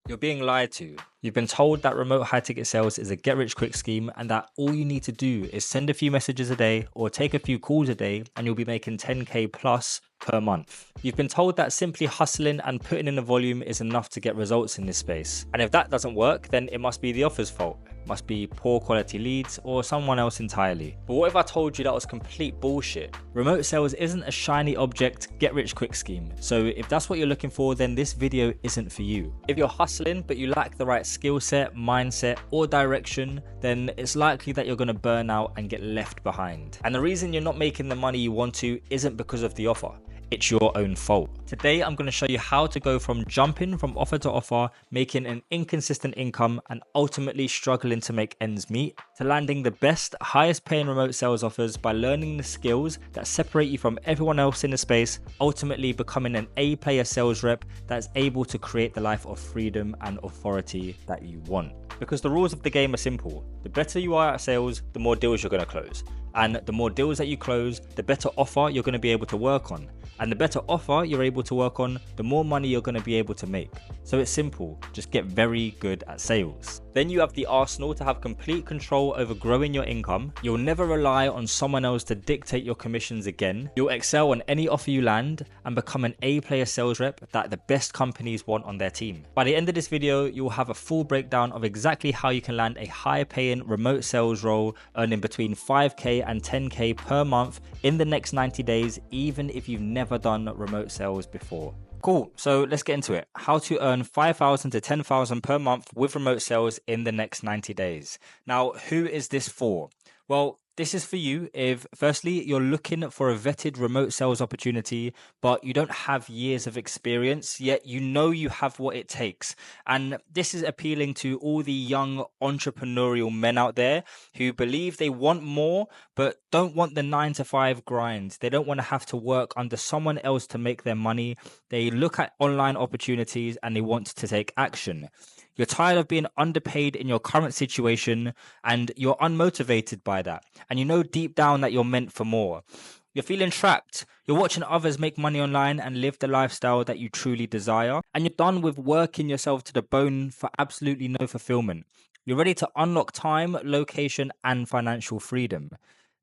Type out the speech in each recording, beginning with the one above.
You're being lied to. You've been told that remote high ticket sales is a get rich quick scheme and that all you need to do is send a few messages a day or take a few calls a day and you'll be making 10k plus per month. You've been told that simply hustling and putting in the volume is enough to get results in this space. And if that doesn't work, then it must be the offer's fault. It must be poor quality leads or someone else entirely. But what if I told you that was complete bullshit? Remote sales isn't a shiny object, get rich quick scheme. So if that's what you're looking for, then this video isn't for you. If you're hustling but you lack the right skill set, mindset, or direction, then it's likely that you're going to burn out and get left behind. And the reason you're not making the money you want to isn't because of the offer. It's your own fault. Today, I'm going to show you how to go from jumping from offer to offer, making an inconsistent income and ultimately struggling to make ends meet, to landing the best, highest paying remote sales offers by learning the skills that separate you from everyone else in the space, ultimately becoming an A-player sales rep that's able to create the life of freedom and authority that you want. Because the rules of the game are simple. The better you are at sales, the more deals you're going to close. And the more deals that you close, the better offer you're going to be able to work on. And the better offer you're able to work on, the more money you're going to be able to make. So it's simple, just get very good at sales. Then you have the arsenal to have complete control over growing your income. You'll never rely on someone else to dictate your commissions again. You'll excel on any offer you land and become an A-player sales rep that the best companies want on their team. By the end of this video, you'll have a full breakdown of exactly how you can land a high-paying remote sales role, earning between 5k and 10k per month in the next 90 days, even if you've never done remote sales before. Cool, so let's get into it. How to earn 5,000 to 10,000 per month with remote sales in the next 90 days. Now, who is this for? Well, this is for you if, firstly, you're looking for a vetted remote sales opportunity, but you don't have years of experience, yet you know you have what it takes. And this is appealing to all the young entrepreneurial men out there who believe they want more, but don't want the 9 to 5 grind. They don't want to have to work under someone else to make their money. They look at online opportunities and they want to take action. You're tired of being underpaid in your current situation and you're unmotivated by that. And you know deep down that you're meant for more. You're feeling trapped. You're watching others make money online and live the lifestyle that you truly desire. And you're done with working yourself to the bone for absolutely no fulfillment. You're ready to unlock time, location, and financial freedom.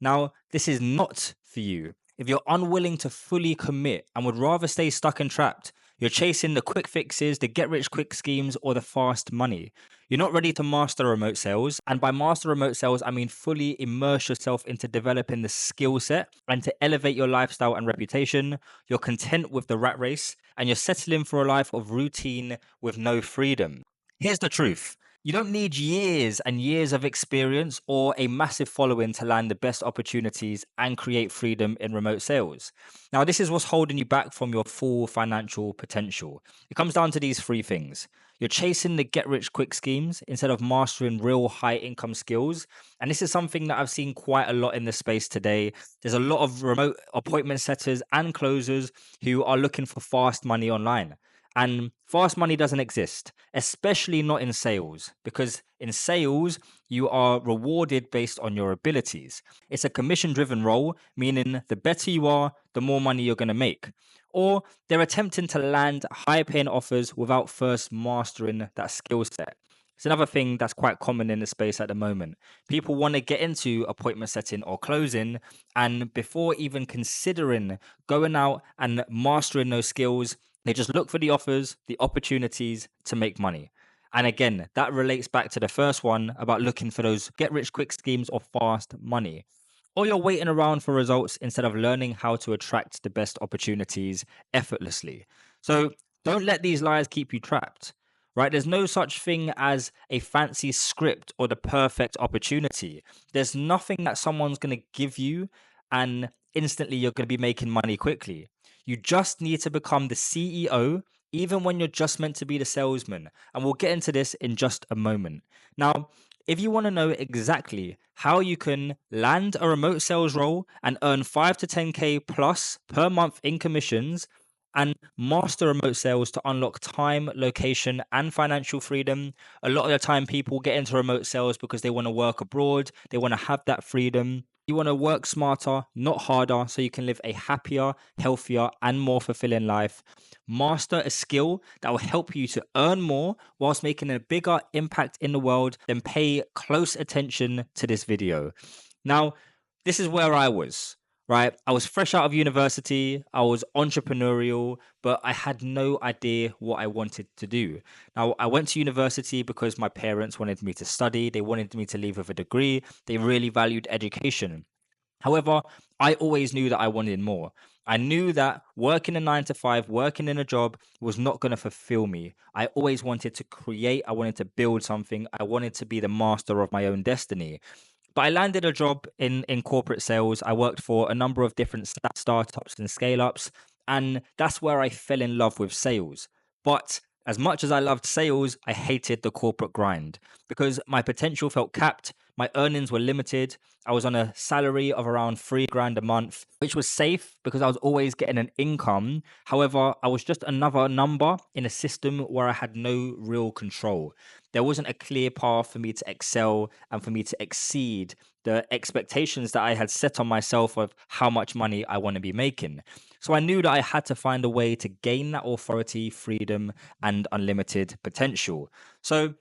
Now, this is not for you. If you're unwilling to fully commit and would rather stay stuck and trapped, you're chasing the quick fixes, the get rich quick schemes, or the fast money. You're not ready to master remote sales. And by master remote sales, I mean fully immerse yourself into developing the skill set and to elevate your lifestyle and reputation. You're content with the rat race and you're settling for a life of routine with no freedom. Here's the truth. You don't need years and years of experience or a massive following to land the best opportunities and create freedom in remote sales. Now, this is what's holding you back from your full financial potential. It comes down to these 3 things. You're chasing the get rich quick schemes instead of mastering real high income skills. And this is something that I've seen quite a lot in the space today. There's a lot of remote appointment setters and closers who are looking for fast money online. And fast money doesn't exist, especially not in sales, because in sales, you are rewarded based on your abilities. It's a commission-driven role, meaning the better you are, the more money you're going to make. Or they're attempting to land high-paying offers without first mastering that skill set. It's another thing that's quite common in the space at the moment. People want to get into appointment setting or closing, and before even considering going out and mastering those skills, they just look for the offers, the opportunities to make money. And again, that relates back to the first one about looking for those get rich quick schemes or fast money. Or you're waiting around for results instead of learning how to attract the best opportunities effortlessly. So don't let these lies keep you trapped, right? There's no such thing as a fancy script or the perfect opportunity. There's nothing that someone's going to give you and instantly you're going to be making money quickly. You just need to become the CEO, even when you're just meant to be the salesman. And we'll get into this in just a moment. Now, if you want to know exactly how you can land a remote sales role and earn 5 to 10k plus per month in commissions and master remote sales to unlock time, location, and financial freedom, a lot of the time people get into remote sales because they want to work abroad, they want to have that freedom. You want to work smarter, not harder, so you can live a happier, healthier, and more fulfilling life. Master a skill that will help you to earn more whilst making a bigger impact in the world. Then pay close attention to this video. Now, this is where I was, right? I was fresh out of university, I was entrepreneurial, but I had no idea what I wanted to do. Now, I went to university because my parents wanted me to study, they wanted me to leave with a degree, they really valued education. However, I always knew that I wanted more. I knew that working a 9 to 5, working in a job was not going to fulfill me. I always wanted to create, I wanted to build something, I wanted to be the master of my own destiny. But I landed a job in corporate sales. I worked for a number of different startups and scale ups, and that's where I fell in love with sales. But as much as I loved sales, I hated the corporate grind because my potential felt capped, my earnings were limited. I was on a salary of around 3 grand a month, which was safe because I was always getting an income. However, I was just another number in a system where I had no real control. There wasn't a clear path for me to excel and for me to exceed the expectations that I had set on myself of how much money I want to be making. So I knew that I had to find a way to gain that authority, freedom, and unlimited potential. So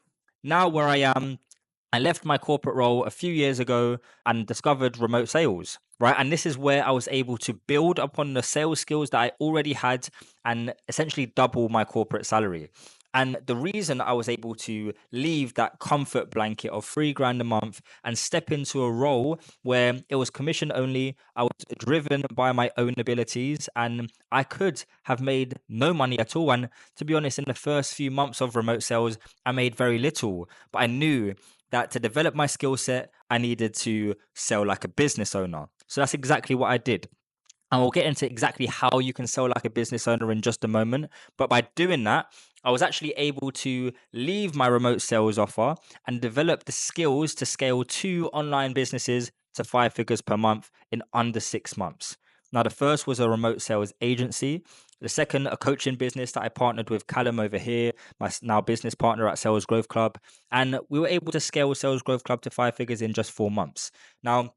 now where I am, I left my corporate role a few years ago and discovered remote sales, right? And this is where I was able to build upon the sales skills that I already had and essentially double my corporate salary. And the reason I was able to leave that comfort blanket of 3 grand a month and step into a role where it was commission only, I was driven by my own abilities and I could have made no money at all. And to be honest, in the first few months of remote sales, I made very little, but I knew that to develop my skill set, I needed to sell like a business owner. So that's exactly what I did. And we'll get into exactly how you can sell like a business owner in just a moment. But by doing that, I was actually able to leave my remote sales offer and develop the skills to scale 2 online businesses to 5 figures per month in under 6 months. Now, the first was a remote sales agency. The second, a coaching business that I partnered with Callum over here, my now business partner at Sales Growth Club. And we were able to scale Sales Growth Club to 5 figures in just 4 months. Now,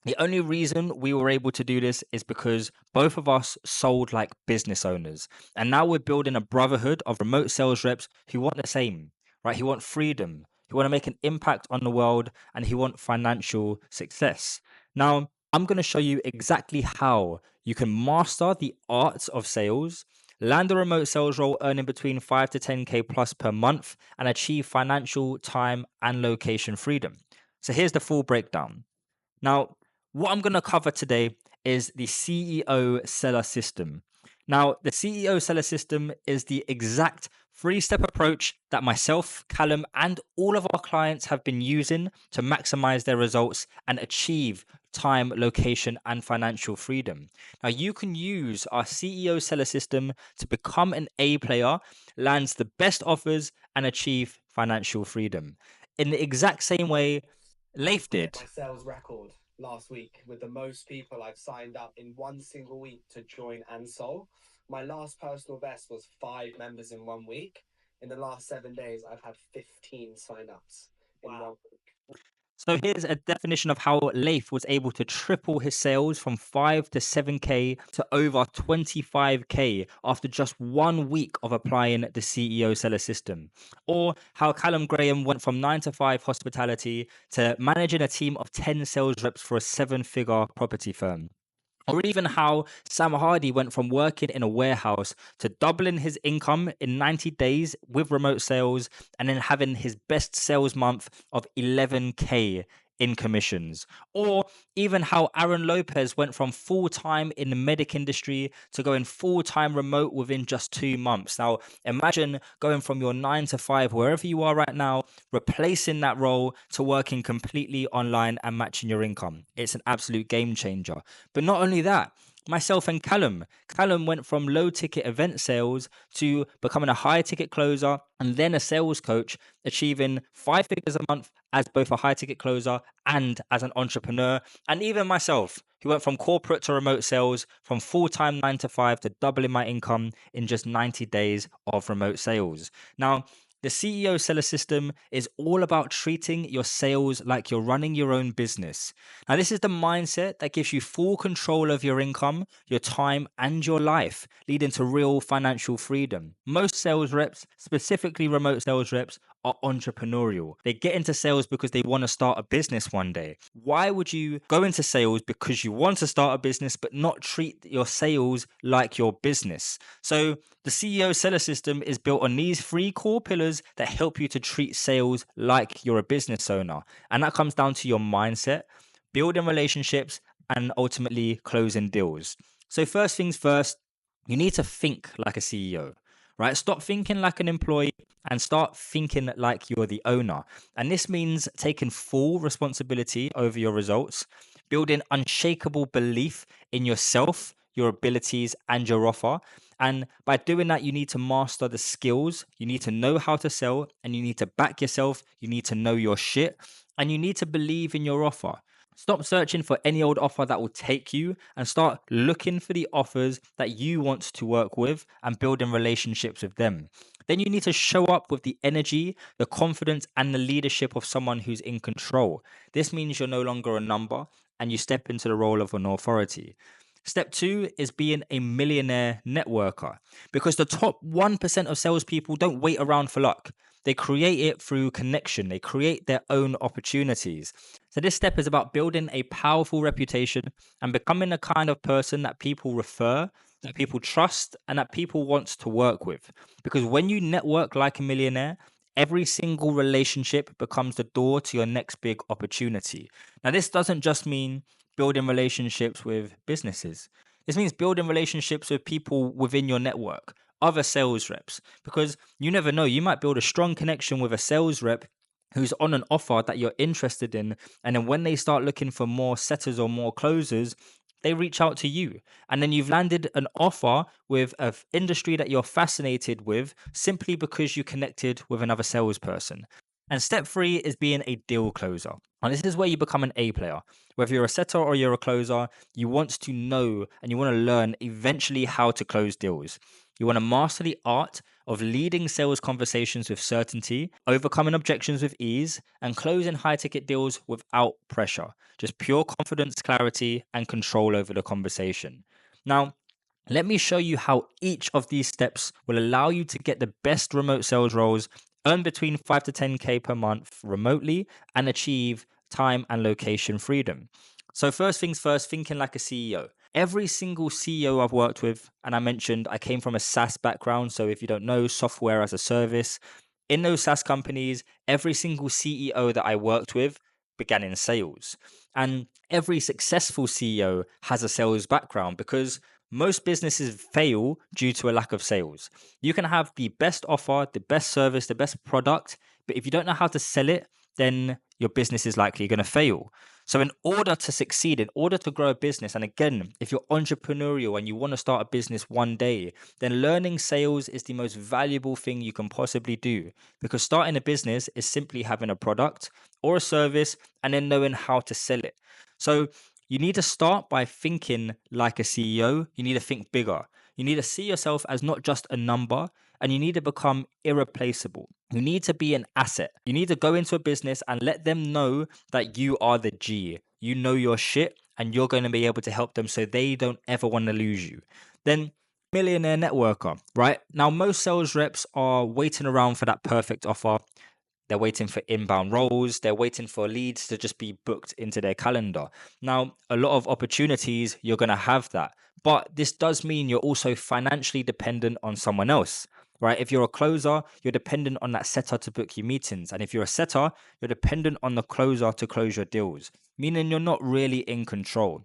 the only reason we were able to do this is because both of us sold like business owners. And now we're building a brotherhood of remote sales reps who want the same, right? Who want freedom, who want to make an impact on the world, and who want financial success. Now, I'm going to show you exactly how you can master the art of sales, land a remote sales role earning between 5 to 10K plus per month, and achieve financial, time, and location freedom. So here's the full breakdown. Now, what I'm going to cover today is the CEO seller system. Now, the CEO seller system is the exact 3-step approach that myself, Callum, and all of our clients have been using to maximize their results and achieve time, location, and financial freedom. Now, you can use our CEO seller system to become an A player, lands the best offers, and achieve financial freedom. In the exact same way Leif did. My sales record last week with the most people I've signed up in one single week to join Ansol. My last personal best was 5 members in 1 week. In the last 7 days, I've had 15 sign-ups in 1 week. So here's a definition of how Leif was able to triple his sales from 5 to 7K to over 25K after just 1 week of applying the CEO seller system. Or how Callum Graham went from 9 to 5 hospitality to managing a team of 10 sales reps for a 7-figure property firm. Or even how Sam Hardy went from working in a warehouse to doubling his income in 90 days with remote sales and then having his best sales month of 11K in commissions. Or even how Aaron Lopez went from full-time in the medic industry to going full-time remote within just 2 months. Now, imagine going from your 9 to 5, wherever you are right now, replacing that role to working completely online and matching your income. It's an absolute game changer. But not only that, myself and Callum went from low ticket event sales to becoming a high ticket closer and then a sales coach, achieving 5 figures a month as both a high ticket closer and as an entrepreneur. And even myself, who went from corporate to remote sales, from full-time 9 to 5 to doubling my income in just 90 days of remote sales. Now, The CEO seller system is all about treating your sales like you're running your own business. Now, this is the mindset that gives you full control of your income, your time, and your life, leading to real financial freedom. Most sales reps, specifically remote sales reps, are entrepreneurial. They get into sales because they want to start a business one day. Why would you go into sales because you want to start a business but not treat your sales like your business? So the CEO seller system is built on these three core pillars that help you to treat sales like you're a business owner. And that comes down to your mindset, building relationships, and ultimately closing deals. So first things first, you need to think like a CEO, right? Stop thinking like an employee and start thinking like you're the owner. And this means taking full responsibility over your results, building unshakable belief in yourself, your abilities, and your offer. And by doing that, you need to master the skills. You need to know how to sell, and you need to back yourself. You need to know your shit, and you need to believe in your offer. Stop searching for any old offer that will take you and start looking for the offers that you want to work with and building relationships with them. Then you need to show up with the energy, the confidence, and the leadership of someone who's in control. This means you're no longer a number and you step into the role of an authority. Step two is being a millionaire networker because the top 1% of salespeople don't wait around for luck. They create it through connection, they create their own opportunities. So, this step is about building a powerful reputation and becoming the kind of person that people refer, that people trust, and that people want to work with. Because when you network like a millionaire, every single relationship becomes the door to your next big opportunity. Now, this doesn't just mean building relationships with businesses. This means building relationships with people within your network, other sales reps, because you never know, you might build a strong connection with a sales rep who's on an offer that you're interested in. And then when they start looking for more setters or more closers, they reach out to you. And then you've landed an offer with an industry that you're fascinated with simply because you connected with another salesperson. And step three is being a deal closer. And this is where you become an A player. Whether you're a setter or you're a closer, you want to know and you want to learn eventually how to close deals. You want to master the art of leading sales conversations with certainty, overcoming objections with ease, and closing high ticket deals without pressure. Just pure confidence, clarity, and control over the conversation. Now, let me show you how each of these steps will allow you to get the best remote sales roles, earn between 5 to 10K per month remotely, and achieve time and location freedom. So, first things first, thinking like a CEO. Every single CEO I've worked with, and I mentioned I came from a SaaS background. So, if you don't know, software as a service, in those SaaS companies, every single CEO that I worked with began in sales. And every successful CEO has a sales background because most businesses fail due to a lack of sales. You can have the best offer, the best service, the best product, but if you don't know how to sell it, then your business is likely going to fail. So, in order to succeed, in order to grow a business, and again, if you're entrepreneurial and you want to start a business one day, then learning sales is the most valuable thing you can possibly do because starting a business is simply having a product or a service and then knowing how to sell it. So, you need to start by thinking like a CEO. You need to think bigger. You need to see yourself as not just a number, and you need to become irreplaceable. You need to be an asset. You need to go into a business and let them know that you are the G. You know your shit, and you're going to be able to help them so they don't ever want to lose you. Then, millionaire networker, right? Now, most sales reps are waiting around for that perfect offer. They're waiting for inbound roles. They're waiting for leads to just be booked into their calendar. Now, a lot of opportunities, you're going to have that. But this does mean you're also financially dependent on someone else, right? If you're a closer, you're dependent on that setter to book your meetings. And if you're a setter, you're dependent on the closer to close your deals, meaning you're not really in control.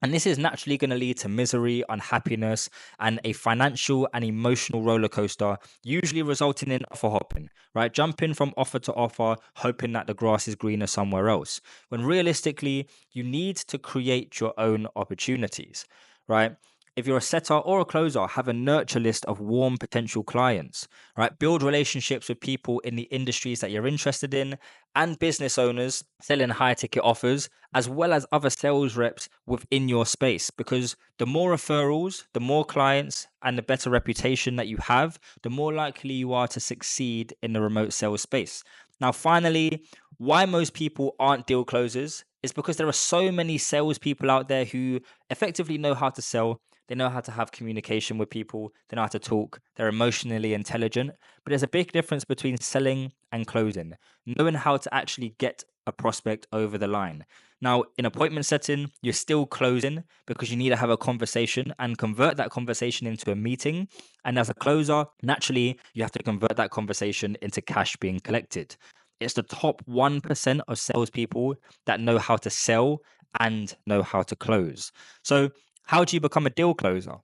And this is naturally going to lead to misery, unhappiness, and a financial and emotional roller coaster, usually resulting in offer hopping, right? Jumping from offer to offer, hoping that the grass is greener somewhere else. When realistically, you need to create your own opportunities, right? If you're a setter or a closer, have a nurture list of warm potential clients, right? Build relationships with people in the industries that you're interested in and business owners selling high ticket offers, as well as other sales reps within your space. Because the more referrals, the more clients, and the better reputation that you have, the more likely you are to succeed in the remote sales space. Now, finally, why most people aren't deal closers is because there are so many salespeople out there who effectively know how to sell. They know how to have communication with people. They know how to talk. They're emotionally intelligent. But there's a big difference between selling and closing, knowing how to actually get a prospect over the line. Now, in appointment setting, you're still closing because you need to have a conversation and convert that conversation into a meeting. And as a closer, naturally, you have to convert that conversation into cash being collected. It's the top 1% of salespeople that know how to sell and know how to close. So, how do you become a deal closer?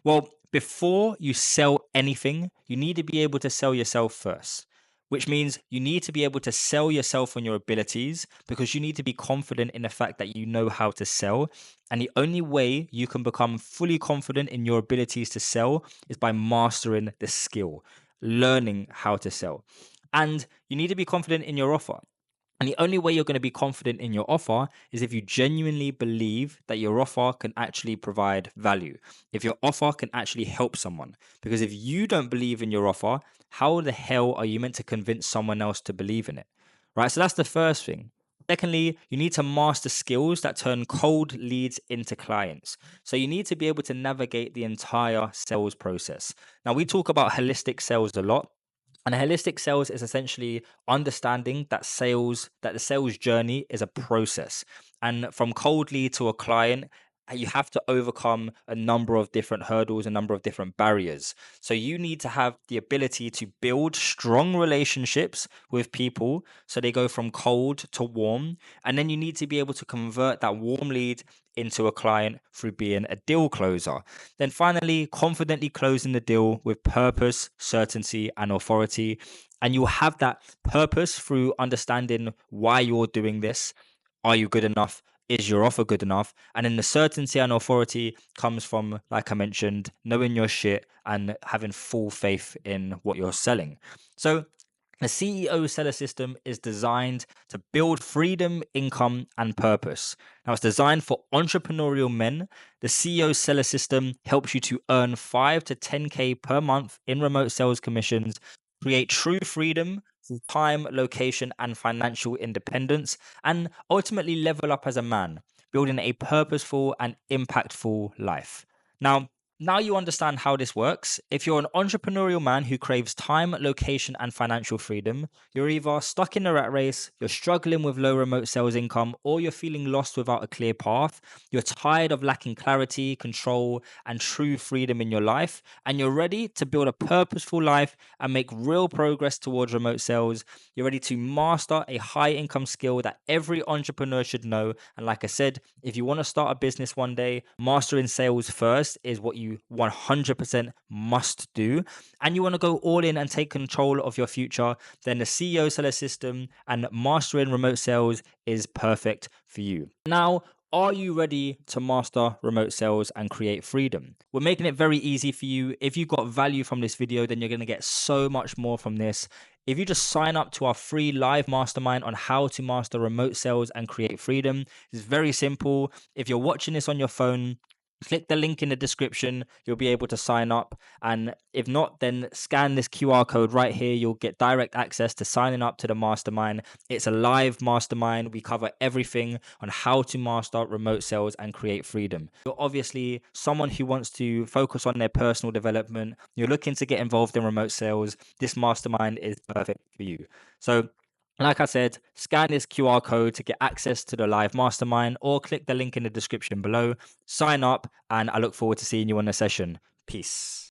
Well, before you sell anything, you need to be able to sell yourself first, which means you need to be able to sell yourself on your abilities because you need to be confident in the fact that you know how to sell. And the only way you can become fully confident in your abilities to sell is by mastering the skill, learning how to sell. And you need to be confident in your offer. And the only way you're going to be confident in your offer is if you genuinely believe that your offer can actually provide value, if your offer can actually help someone. Because if you don't believe in your offer, how the hell are you meant to convince someone else to believe in it? Right? So that's the first thing. Secondly, you need to master skills that turn cold leads into clients. So you need to be able to navigate the entire sales process. Now, we talk about holistic sales a lot. And holistic sales is essentially understanding that the sales journey is a process. And from cold lead to a client, you have to overcome a number of different hurdles, a number of different barriers. So you need to have the ability to build strong relationships with people so they go from cold to warm. And then you need to be able to convert that warm lead into a client through being a deal closer. Then finally, confidently closing the deal with purpose, certainty, and authority. And you'll have that purpose through understanding why you're doing this. Are you good enough? Is your offer good enough? And then the certainty and authority comes from, like I mentioned, knowing your shit and having full faith in what you're selling. So the CEO seller system is designed to build freedom, income, and purpose. Now, it's designed for entrepreneurial men. The CEO seller system helps you to earn 5 to 10K per month in remote sales commissions, create true freedom through time, location, and financial independence, and ultimately level up as a man, building a purposeful and impactful life. Now you understand how this works. If you're an entrepreneurial man who craves time, location, and financial freedom, you're either stuck in the rat race, you're struggling with low remote sales income, or you're feeling lost without a clear path, you're tired of lacking clarity, control, and true freedom in your life, and you're ready to build a purposeful life and make real progress towards remote sales, you're ready to master a high income skill that every entrepreneur should know. And like I said, if you want to start a business one day, mastering sales first is what you 100% must do. And you want to go all in and take control of your future, then the CEO seller system and mastering remote sales is perfect for you. Now, are you ready to master remote sales and create freedom? We're making it very easy for you. If you got value from this video, then you're going to get so much more from this. If you just sign up to our free live mastermind on how to master remote sales and create freedom, it's very simple. If you're watching this on your phone, click the link in the description. You'll be able to sign up. And if not, then scan this QR code right here. You'll get direct access to signing up to the mastermind. It's a live mastermind. We cover everything on how to master remote sales and create freedom. You're obviously someone who wants to focus on their personal development. You're looking to get involved in remote sales. This mastermind is perfect for you. So like I said, scan this QR code to get access to the live mastermind or click the link in the description below. Sign up, and I look forward to seeing you on the session. Peace.